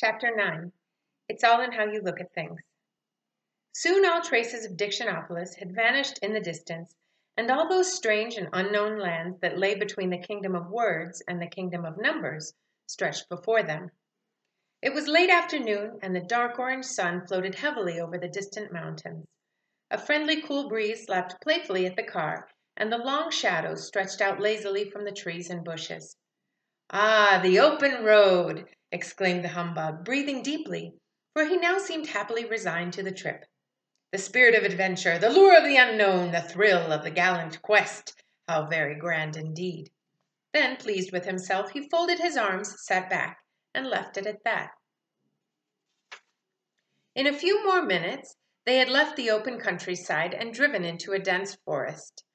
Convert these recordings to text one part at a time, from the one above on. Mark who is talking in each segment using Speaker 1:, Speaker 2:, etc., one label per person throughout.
Speaker 1: Chapter 9. It's all in how you look at things. Soon all traces of Dictionopolis had vanished in the distance, and all those strange and unknown lands that lay between the kingdom of words and the kingdom of numbers stretched before them. It was late afternoon, and the dark orange sun floated heavily over the distant mountains. A friendly cool breeze slapped playfully at the car, and the long shadows stretched out lazily from the trees and bushes. "Ah, the open road!" exclaimed the humbug, breathing deeply, for he now seemed happily resigned to the trip. "The spirit of adventure, the lure of the unknown, the thrill of the gallant quest, how very grand indeed!" Then, pleased with himself, he folded his arms, sat back, and left it at that. In a few more minutes they had left the open countryside and driven into a dense forest.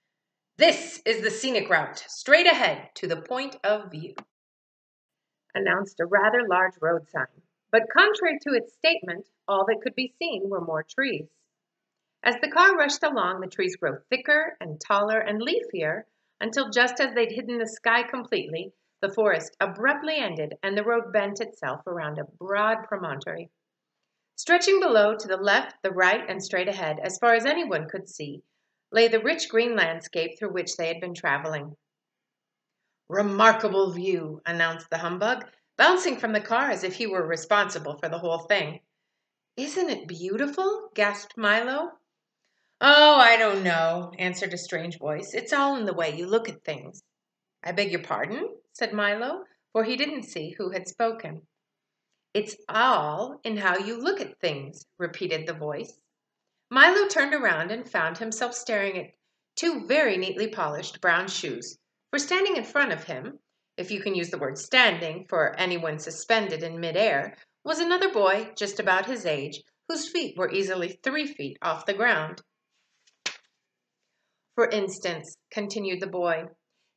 Speaker 1: "This is the scenic route, straight ahead to the point of view," announced a rather large road sign, but contrary to its statement, all that could be seen were more trees. As the car rushed along, the trees grew thicker and taller and leafier until just as they'd hidden the sky completely, the forest abruptly ended and the road bent itself around a broad promontory. Stretching below to the left, the right, and straight ahead, as far as anyone could see, lay the rich green landscape through which they had been traveling. "Remarkable view," announced the humbug, bouncing from the car as if he were responsible for the whole thing. "Isn't it beautiful?" gasped Milo. "Oh, I don't know," answered a strange voice. "It's all in the way you look at things." "I beg your pardon?" said Milo, for he didn't see who had spoken. "It's all in how you look at things," repeated the voice. Milo turned around and found himself staring at two very neatly polished brown shoes, for standing in front of him, if you can use the word standing for anyone suspended in midair, was another boy just about his age, whose feet were easily 3 feet off the ground. "For instance," continued the boy,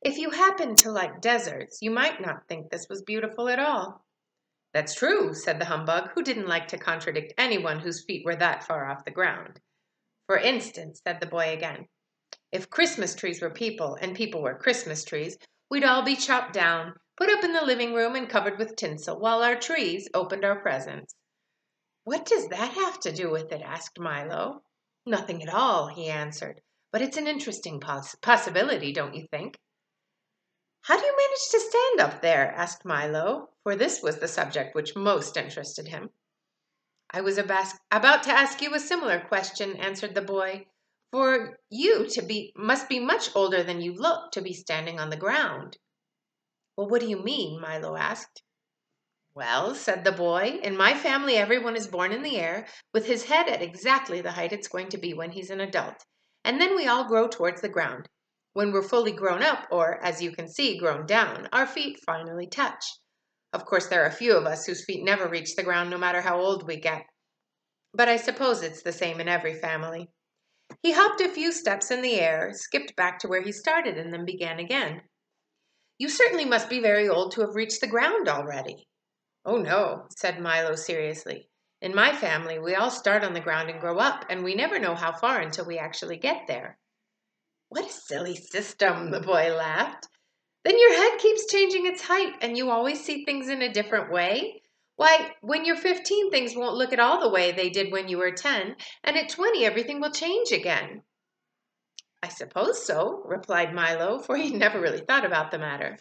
Speaker 1: "if you happened to like deserts, you might not think this was beautiful at all." "That's true," said the humbug, who didn't like to contradict anyone whose feet were that far off the ground. "For instance," said the boy again, "if Christmas trees were people and people were Christmas trees, we'd all be chopped down, put up in the living room and covered with tinsel, while our trees opened our presents." "What does that have to do with it?" asked Milo. "Nothing at all," he answered, "but it's an interesting possibility, don't you think?" "How do you manage to stand up there?" asked Milo, for this was the subject which most interested him. "I was about to ask you a similar question," answered the boy, "for you must be much older than you look to be standing on the ground." "Well, what do you mean?" Milo asked. "Well," said the boy, "in my family everyone is born in the air with his head at exactly the height it's going to be when he's an adult, and then we all grow towards the ground. When we're fully grown up, or, as you can see, grown down, our feet finally touch. Of course, there are a few of us whose feet never reach the ground no matter how old we get. But I suppose it's the same in every family." He hopped a few steps in the air, skipped back to where he started, and then began again. "You certainly must be very old to have reached the ground already." "Oh, no," said Milo seriously. "In my family, we all start on the ground and grow up, and we never know how far until we actually get there." "What a silly system," the boy laughed. "Then your head keeps changing its height, and you always see things in a different way? Why, when you're 15, things won't look at all the way they did when you were 10, and at 20, everything will change again." "I suppose so," replied Milo, for he never really thought about the matter.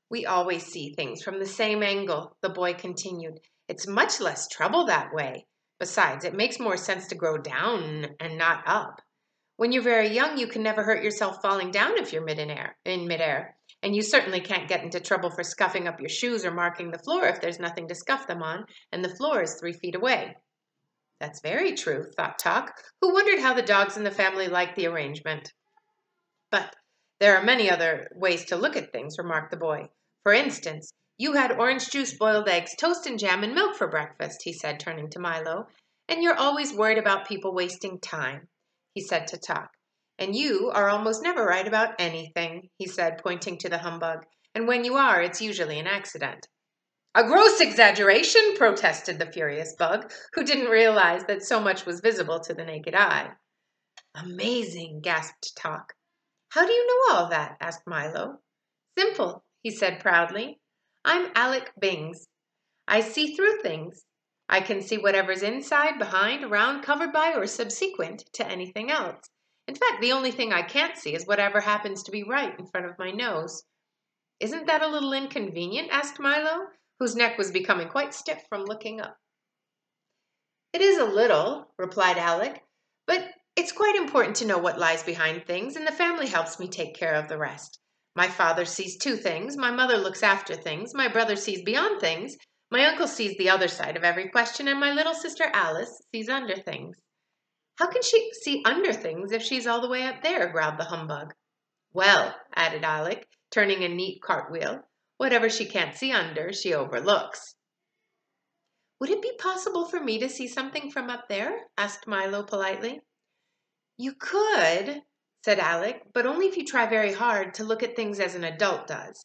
Speaker 1: "We always see things from the same angle," the boy continued. "It's much less trouble that way. Besides, it makes more sense to grow down and not up. When you're very young, you can never hurt yourself falling down if you're in midair, and you certainly can't get into trouble for scuffing up your shoes or marking the floor if there's nothing to scuff them on, and the floor is 3 feet away." "That's very true," thought Talk, who wondered how the dogs in the family liked the arrangement. "But there are many other ways to look at things," remarked the boy. "For instance, you had orange juice, boiled eggs, toast and jam and milk for breakfast," he said, turning to Milo. "And you're always worried about people wasting time," he said to Talk. "And you are almost never right about anything," he said, pointing to the humbug. "And when you are, it's usually an accident." "A gross exaggeration," protested the furious bug, who didn't realize that so much was visible to the naked eye. "Amazing," gasped Talk. "How do you know all that?" asked Milo. "Simple," he said proudly. "I'm Alec Bings. I see through things. I can see whatever's inside, behind, around, covered by, or subsequent to anything else. In fact, the only thing I can't see is whatever happens to be right in front of my nose. Isn't that a little inconvenient? Asked Milo, whose neck was becoming quite stiff from looking up. It is a little, replied Alec, but it's quite important to know what lies behind things, and the family helps me take care of the rest. My father sees two things, my mother looks after things, my brother sees beyond things, my uncle sees the other side of every question, and my little sister Alice sees under things. How can she see under things if she's all the way up there? Growled the humbug. Well, added Alec, turning a neat cartwheel, whatever she can't see under, she overlooks. Would it be possible for me to see something from up there? Asked Milo politely. You could, said Alec, but only if you try very hard to look at things as an adult does.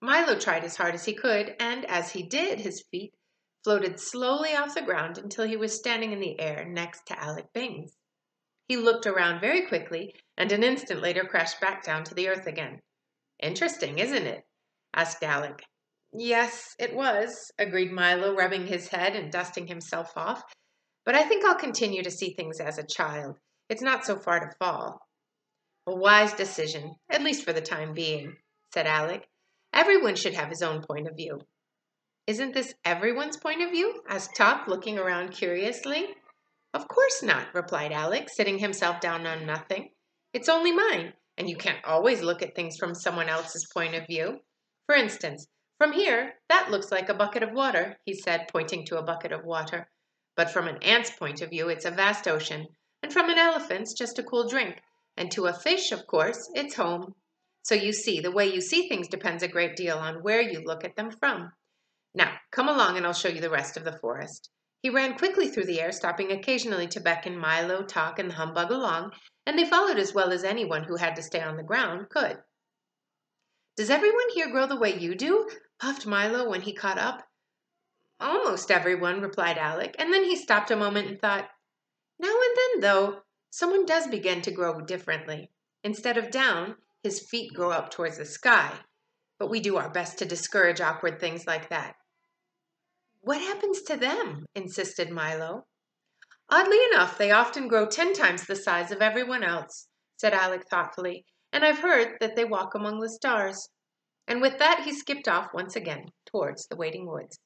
Speaker 1: Milo tried as hard as he could, and as he did, his feet floated slowly off the ground until he was standing in the air next to Alec Bings. He looked around very quickly, and an instant later crashed back down to the earth again. Interesting, isn't it? Asked Alec. Yes, it was, agreed Milo, rubbing his head and dusting himself off. But I think I'll continue to see things as a child. It's not so far to fall. A wise decision, at least for the time being, said Alec. Everyone should have his own point of view. Isn't this everyone's point of view? Asked Top, looking around curiously. Of course not, replied Alec, sitting himself down on nothing. It's only mine, and you can't always look at things from someone else's point of view. For instance, from here, that looks like a bucket of water, he said, pointing to a bucket of water. But from an ant's point of view, it's a vast ocean, and from an elephant's, just a cool drink. And to a fish, of course, it's home. So you see, the way you see things depends a great deal on where you look at them from. Now, come along and I'll show you the rest of the forest. He ran quickly through the air, stopping occasionally to beckon Milo, Talk, and the humbug along, and they followed as well as anyone who had to stay on the ground could. Does everyone here grow the way you do? Puffed Milo when he caught up. Almost everyone, replied Alec, and then he stopped a moment and thought, now and then, though, someone does begin to grow differently. Instead of down, his feet grow up towards the sky. But we do our best to discourage awkward things like that. What happens to them? Insisted Milo. Oddly enough, they often grow 10 times the size of everyone else, said Alec thoughtfully, and I've heard that they walk among the stars. And with that, he skipped off once again towards the waiting woods.